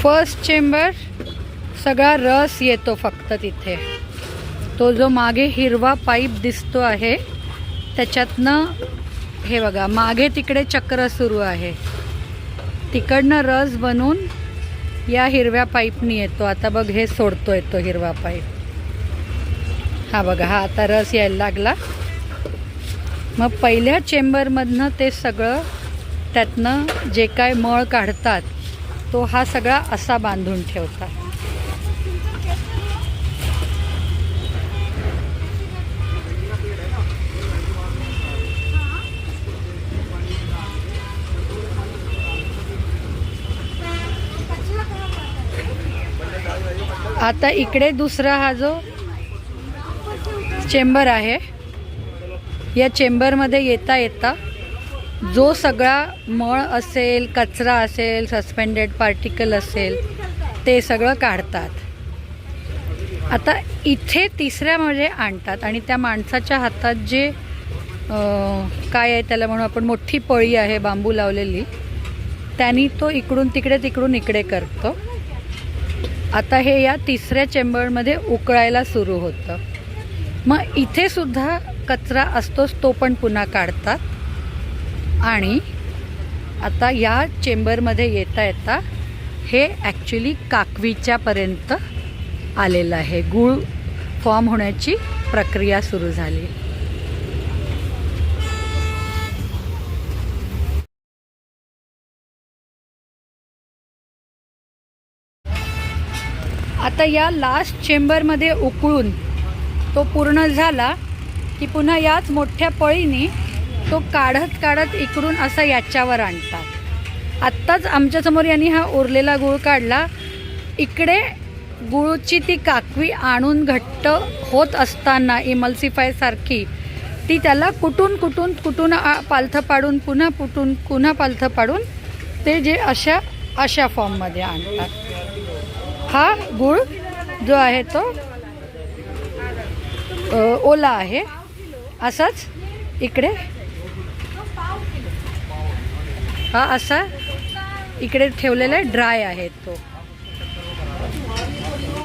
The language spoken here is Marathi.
फर्स्ट चेंबर सगळा रस येतो फक्त तिथे. तो जो मागे हिरवा पाईप दिसतो आहे त्याच्यातनं हे बघा मागे तिकडे चक्र सुरू आहे. तिकडनं रस बनून या हिरव्या पाईपनी येतो. आता बघ हे सोडतोय तो हिरवा पाईप. हा बघा हा आता रस यायला लागला. मग पहिल्या चेंबरमधनं ते सगळं त्यातनं जे काय मळ काढतात तो हा सगळा असा बांधून ठेवतात. आता इकडे दुसरा हा जो चेंबर आहे या चेंबरमध्ये येता येता जो सगळा मळ असेल, कचरा असेल, सस्पेंडेड पार्टिकल असेल ते सगळं काढतात. आता इथे तिसऱ्यामध्ये आणतात आणि त्या माणसाच्या हातात जे काय आहे त्याला म्हणून आपण मोठी पळी आहे बांबू लावलेली, त्यांनी तो इकडून इकडे करतो. आता हे या तिसऱ्या चेंबरमध्ये उकळायला सुरू होतं. मग इथे सुद्धा कचरा असतोच तो पण पुन्हा काढतात. आणि आता या चेंबरमध्ये येता येता हे ॲक्च्युली काकवीच्यापर्यंत आलेलं आहे. गूळ फॉर्म होण्याची प्रक्रिया सुरू झाली. आता या लास्ट चेंबरमध्ये उकळून तो पूर्ण झाला की पुन्हा याच मोठ्या पळीने तो काढत इकडून असा याच्यावर आणतात. आत्ताच आमच्यासमोर यांनी हा उरलेला गूळ काढला. इकडे गूळची ती काकवी आणून घट्ट होत असताना इमल्सिफाय सारखी ती त्याला कुटून पालथं पाडून पुन्हा पालथं पाडून ते जे अशा फॉर्ममध्ये आणतात. हा गूळ जो आहे तो ओला आहे. असाच इकडे हा असा इकडे ठेवलेला ड्राय आहे तो.